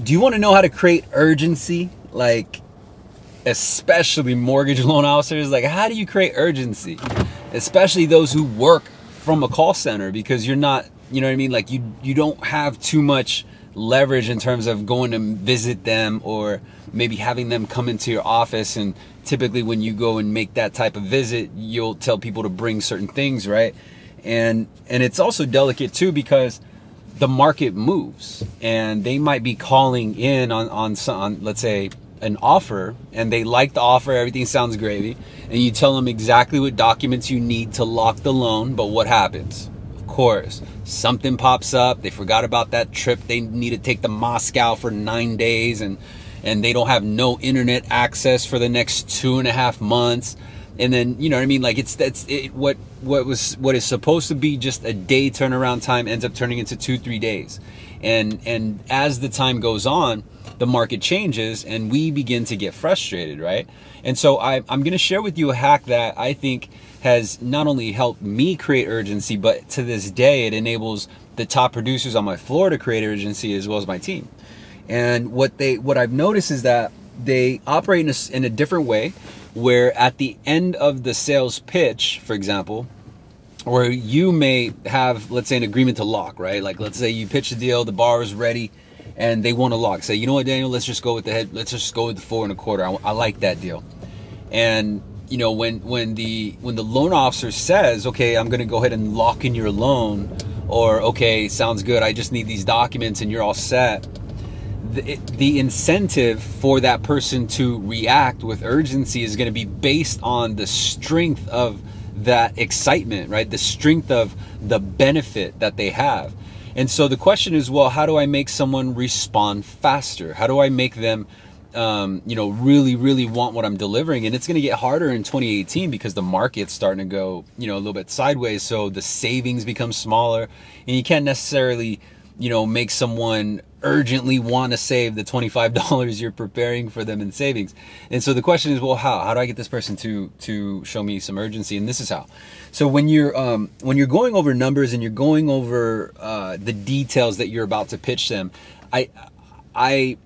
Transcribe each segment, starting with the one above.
Do you want to know how to create urgency? Like, especially mortgage loan officers, like how do you create urgency? Especially those who work from a call center, because you're not, you know what I mean? Like you don't have too much leverage in terms of going to visit them or maybe having them come into your office. And typically when you go and make that type of visit, you'll tell people to bring certain things, right? And it's also delicate too, because the market moves and they might be calling in on let's say an offer, and they like the offer, everything sounds gravy, and you tell them exactly what documents you need to lock the loan. But what happens? Of course, something pops up. They forgot about that trip they need to take to Moscow for 9 days, and they don't have no internet access for the next 2.5 months. And then, you know what I mean? Like what is supposed to be just a day turnaround time ends up turning into 2-3 days. And as the time goes on, the market changes and we begin to get frustrated, right? And so I'm going to share with you a hack that I think has not only helped me create urgency, but to this day, it enables the top producers on my floor to create urgency as well as my team. And what I've noticed is that they operate in a different way, where at the end of the sales pitch, for example, or you may have, let's say, an agreement to lock, right? Like, let's say you pitch the deal, the borrower's ready, and they want to lock. Say, you know what, Daniel, let's just go with let's just go with the 4.25. I like that deal. And you know, when the loan officer says, okay, I'm going to go ahead and lock in your loan, or okay, sounds good, I just need these documents and you're all set. The incentive for that person to react with urgency is going to be based on the strength of that excitement, right? The strength of the benefit that they have. And so the question is, well, how do I make someone respond faster? How do I make them, really, really want what I'm delivering? And it's going to get harder in 2018 because the market's starting to go, a little bit sideways. So the savings become smaller, and you can't necessarily, make someone urgently want to save the $25 you're preparing for them in savings. And so the question is, well, how do I get this person to show me some urgency? And this is how. So when you're going over numbers and you're going over the details that you're about to pitch them, I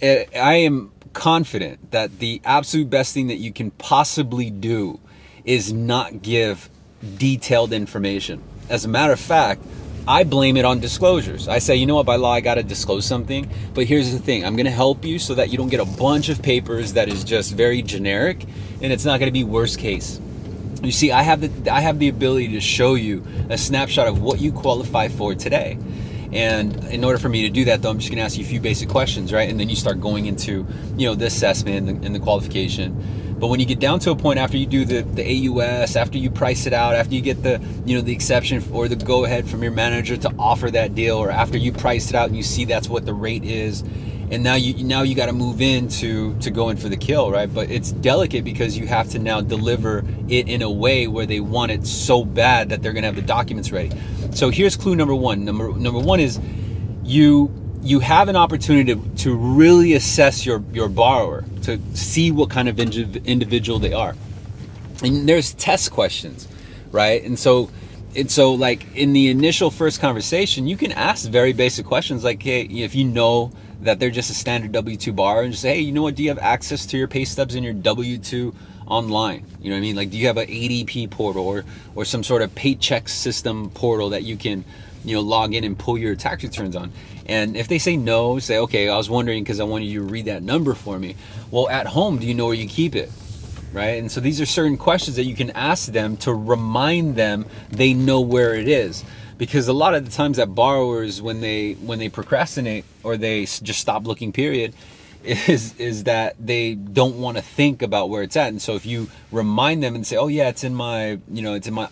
am confident that the absolute best thing that you can possibly do is not give detailed information. As a matter of fact, I blame it on disclosures. I say, you know what, by law, I got to disclose something. But here's the thing. I'm going to help you so that you don't get a bunch of papers that is just very generic, and it's not going to be worst case. You see, I have the ability to show you a snapshot of what you qualify for today. And in order for me to do that, though, I'm just going to ask you a few basic questions, right? And then you start going into, the assessment and the qualification. But when you get down to a point after you do the AUS, after you price it out, after you get the exception or the go ahead from your manager to offer that deal, or after you price it out and you see that's what the rate is, and now you got to move in to go in for the kill, right? But it's delicate because you have to now deliver it in a way where they want it so bad that they're going to have the documents ready. So here's clue number one. Number one is you have an opportunity to really assess your borrower, to see what kind of individual they are. And there's test questions, right? And so like in the initial first conversation, you can ask very basic questions like, hey, if you know that they're just a standard W-2 borrower, and just say, hey, you know what, do you have access to your pay stubs and your W-2 online? You know what I mean? Like, do you have an ADP portal or some sort of paycheck system portal that you can, log in and pull your tax returns on? And if they say no, say, okay, I was wondering because I wanted you to read that number for me. Well, at home, do you know where you keep it? Right? And so these are certain questions that you can ask them to remind them they know where it is. Because a lot of the times that borrowers, when they procrastinate or they just stop looking, period, is that they don't want to think about where it's at. And so if you remind them and say, oh yeah, it's in my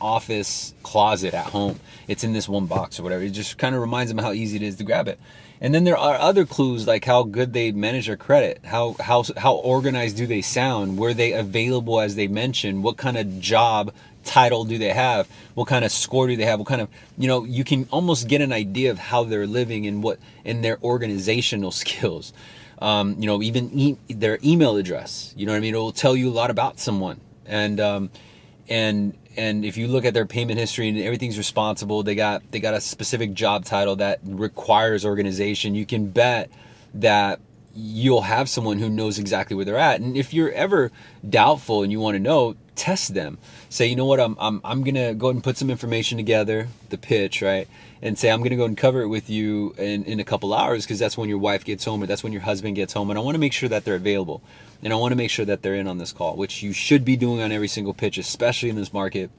office closet at home, it's in this one box or whatever, it just kind of reminds them how easy it is to grab it. And then there are other clues like how good they manage their credit, how organized do they sound, were they available as they mentioned, what kind of job title do they have, what kind of score do they have, what kind of, you can almost get an idea of how they're living and what in their organizational skills. Even their email address, it will tell you a lot about someone. And if you look at their payment history and everything's responsible, they got a specific job title that requires organization, you can bet that you'll have someone who knows exactly where they're at. And if you're ever doubtful and you want to know, test them. Say, you know what, I'm gonna go ahead and put some information together, the pitch, right? And say, I'm gonna go and cover it with you in a couple hours, because that's when your wife gets home, or that's when your husband gets home, and I want to make sure that they're available, and I want to make sure that they're in on this call, which you should be doing on every single pitch, especially in this market.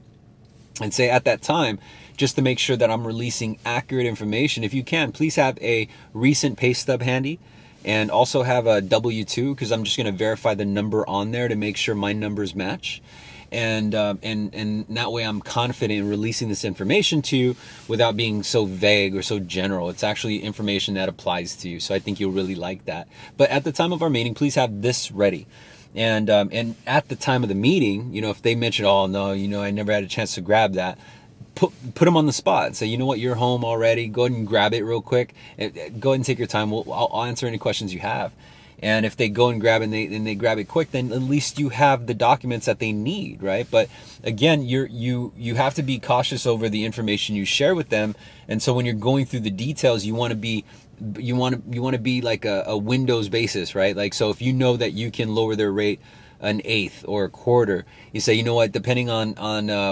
And say at that time, just to make sure that I'm releasing accurate information, if you can, please have a recent pay stub handy, and also have a W-2, because I'm just going to verify the number on there to make sure my numbers match. And that way I'm confident in releasing this information to you without being so vague or so general. It's actually information that applies to you. So I think you'll really like that. But at the time of our meeting, please have this ready. And at the time of the meeting, you know, if they mention, oh no, you know, I never had a chance to grab that, put them on the spot. Say, you know what, you're home already. Go ahead and grab it real quick. Go ahead and take your time. I'll answer any questions you have. And if they go and grab it and they grab it quick, then at least you have the documents that they need, right? But again, you have to be cautious over the information you share with them. And so when you're going through the details, you want to be like a Windows basis, right? Like, so if you know that you can lower their rate an eighth or a quarter, you say, you know what, depending on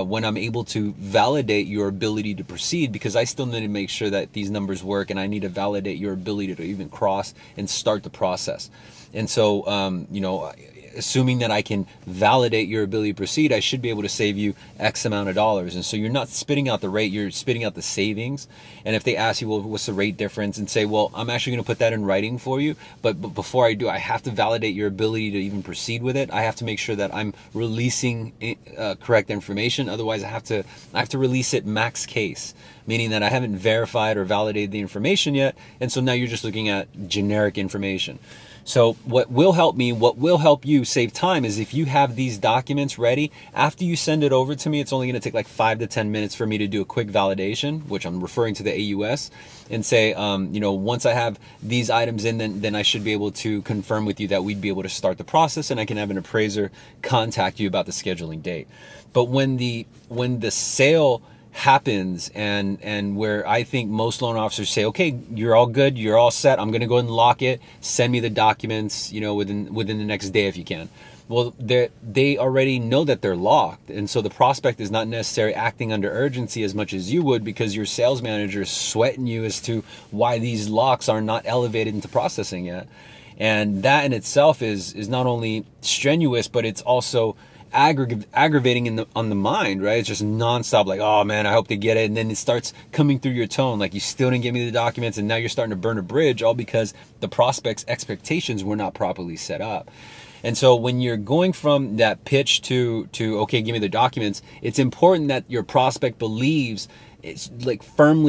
when I'm able to validate your ability to proceed, because I still need to make sure that these numbers work, and I need to validate your ability to even cross and start the process. And so, you know, assuming that I can validate your ability to proceed, I should be able to save you X amount of dollars. And so you're not spitting out the rate, you're spitting out the savings. And if they ask you, well, what's the rate difference? And say, well, I'm actually going to put that in writing for you. But before I do, I have to validate your ability to even proceed with it. I have to make sure that I'm releasing correct information. Otherwise, I have to release it max case, meaning that I haven't verified or validated the information yet. And so now you're just looking at generic information. So what will help me, what will help you save time, is if you have these documents ready, after you send it over to me, it's only going to take like 5 to 10 minutes for me to do a quick validation, which I'm referring to the AUS, and say, you know, once I have these items in, then I should be able to confirm with you that we'd be able to start the process, and I can have an appraiser contact you about the scheduling date. But when the sale happens, and where I think most loan officers say, okay, you're all good, you're all set, I'm going to go and lock it, send me the documents, you know, within the next day if you can. Well, they already know that they're locked, and so the prospect is not necessarily acting under urgency as much as you would, because your sales manager is sweating you as to why these locks are not elevated into processing yet. And that in itself is not only strenuous, but it's also aggravating on the mind, right? It's just nonstop, like, oh man, I hope they get it. And then it starts coming through your tone, like, you still didn't give me the documents, and now you're starting to burn a bridge, all because the prospect's expectations were not properly set up. And so when you're going from that pitch to okay, give me the documents, it's important that your prospect firmly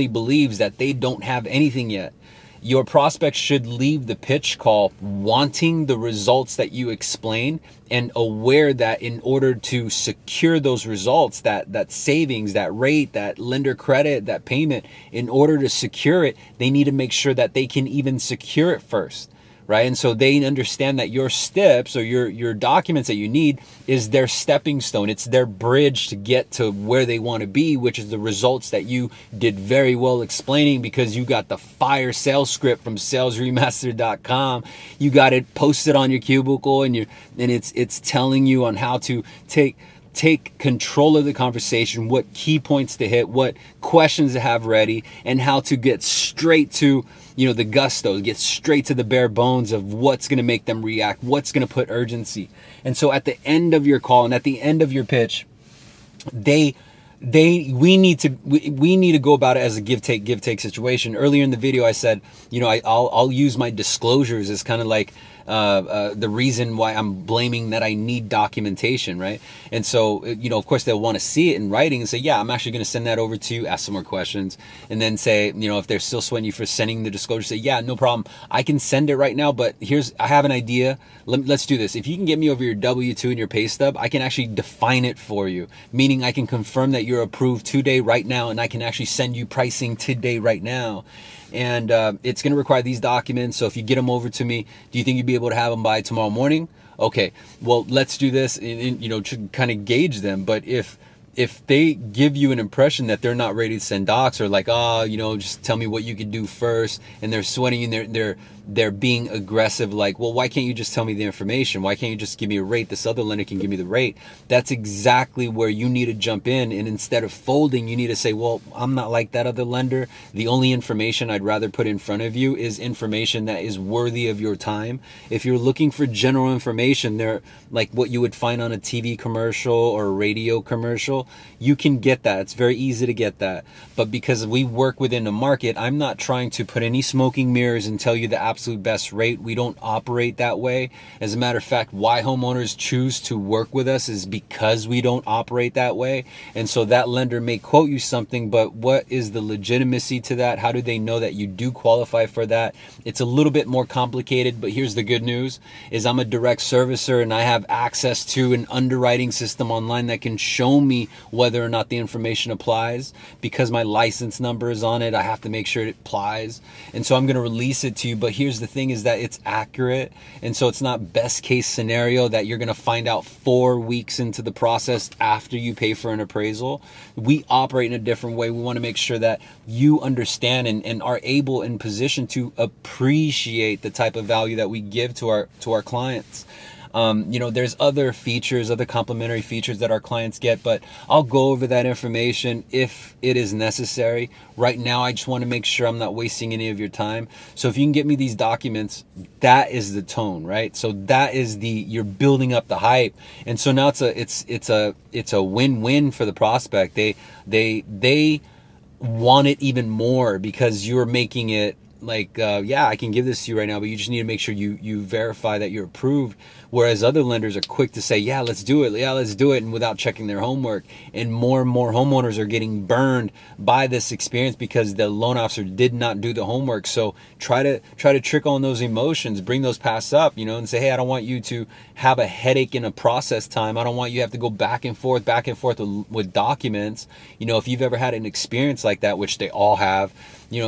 believes that they don't have anything yet. Your prospect should leave the pitch call wanting the results that you explain, and aware that in order to secure those results, that savings, that rate, that lender credit, that payment, in order to secure it, they need to make sure that they can even secure it first. Right? And so they understand that your steps, or your documents that you need, is their stepping stone. It's their bridge to get to where they want to be, which is the results that you did very well explaining, because you got the fire sales script from salesremastered.com. You got it posted on your cubicle, and it's telling you on how to take control of the conversation, what key points to hit, what questions to have ready, and how to get straight to, you know, the gusto, get straight to the bare bones of what's going to make them react, what's going to put urgency. And so at the end of your call and at the end of your pitch, we need to go about it as a give take situation. Earlier in the video, I said, you know, I'll use my disclosures as kind of like the reason why I'm blaming that I need documentation, right? And so, you know, of course they'll want to see it in writing and say, yeah, I'm actually going to send that over to you, ask some more questions, and then say, you know, if they're still sweating you for sending the disclosure, say, yeah, no problem, I can send it right now, but I have an idea. Let's do this. If you can get me over your W-2 and your pay stub, I can actually define it for you, meaning I can confirm that you're approved today, right now, and I can actually send you pricing today, right now. And it's going to require these documents. So if you get them over to me, do you think you'd be able to have them by tomorrow morning? Okay, well, let's do this, and you know, to kind of gauge them. But if they give you an impression that they're not ready to send docs, or like, oh, you know, just tell me what you can do first, and they're sweating you, they're being aggressive, like, well, why can't you just tell me the information? Why can't you just give me a rate? This other lender can give me the rate. That's exactly where you need to jump in. And instead of folding, you need to say, well, I'm not like that other lender. The only information I'd rather put in front of you is information that is worthy of your time. If you're looking for general information, they're like what you would find on a TV commercial or a radio commercial, you can get that. It's very easy to get that. But because we work within the market, I'm not trying to put any smoking mirrors and tell you the absolute best rate. We don't operate that way. As a matter of fact, why homeowners choose to work with us is because we don't operate that way. And so that lender may quote you something, but what is the legitimacy to that? How do they know that you do qualify for that? It's a little bit more complicated, but here's the good news is I'm a direct servicer and I have access to an underwriting system online that can show me whether or not the information applies. Because my license number is on it, I have to make sure it applies. And so I'm going to release it to you. But here's the thing is that it's accurate. And so it's not best case scenario that you're going to find out 4 weeks into the process after you pay for an appraisal. We operate in a different way. We want to make sure that you understand and are able in position to appreciate the type of value that we give to our clients. There's other features, other complementary features that our clients get, but I'll go over that information if it is necessary. Right now, I just want to make sure I'm not wasting any of your time. So if you can get me these documents, that is the tone, right? So that is you're building up the hype. And so now it's a win-win for the prospect. They want it even more because you're making it like, I can give this to you right now, but you just need to make sure you verify that you're approved. Whereas other lenders are quick to say, yeah, let's do it. Yeah, let's do it. And without checking their homework. And more homeowners are getting burned by this experience because the loan officer did not do the homework. So try to trick on those emotions, bring those past up, and say, hey, I don't want you to have a headache in a process time. I don't want you to have to go back and forth with documents. If you've ever had an experience like that, which they all have,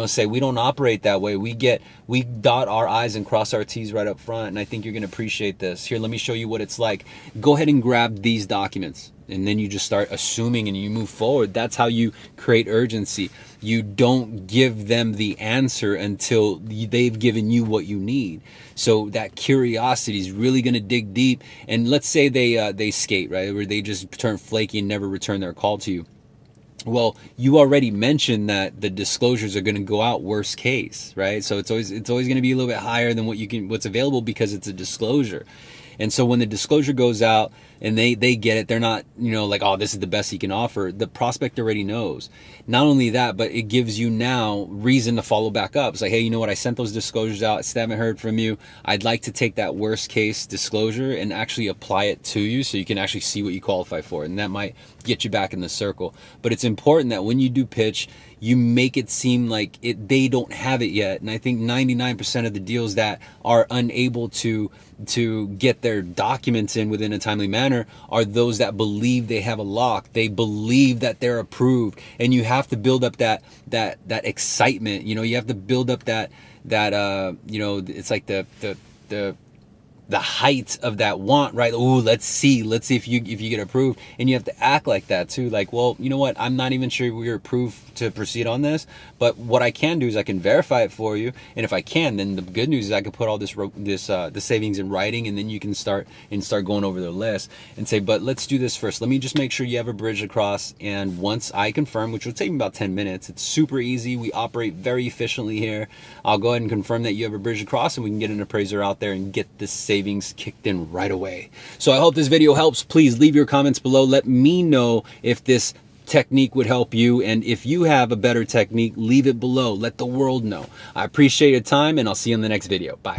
say we don't operate that way. We dot our I's and cross our T's right up front. And I think you're going to appreciate this. Here, let me show you what it's like. Go ahead and grab these documents. And then you just start assuming and you move forward. That's how you create urgency. You don't give them the answer until they've given you what you need. So that curiosity is really going to dig deep. And let's say they skate, right? Or they just turn flaky and never return their call to you. Well, you already mentioned that the disclosures are going to go out worst case, right? So it's always going to be a little bit higher than what's available because it's a disclosure. And so when the disclosure goes out and they get it, they're not, like, oh, this is the best he can offer. The prospect already knows. Not only that, but it gives you now reason to follow back up. It's like, hey, you know what? I sent those disclosures out. I still haven't heard from you. I'd like to take that worst case disclosure and actually apply it to you so you can actually see what you qualify for. And that might get you back in the circle. But it's important that when you do pitch, you make it seem like they don't have it yet. And I think 99% of the deals that are unable to get their documents in within a timely manner are those that believe they have a lock. They believe that they're approved. And you have to build up that excitement. You have to build up that it's like the height of that want, right? Oh, let's see if you get approved. And you have to act like that too. Like, well, you know what? I'm not even sure we're approved to proceed on this, but what I can do is I can verify it for you. And if I can, then the good news is I can put all the savings in writing, and then you can start going over the list and say, but let's do this first. Let me just make sure you have a bridge across. And once I confirm, which will take me about 10 minutes, it's super easy. We operate very efficiently here. I'll go ahead and confirm that you have a bridge across, and we can get an appraiser out there and get this savings kicked in right away. So I hope this video helps. Please leave your comments below. Let me know if this technique would help you, and if you have a better technique, leave it below. Let the world know. I appreciate your time, and I'll see you in the next video. Bye.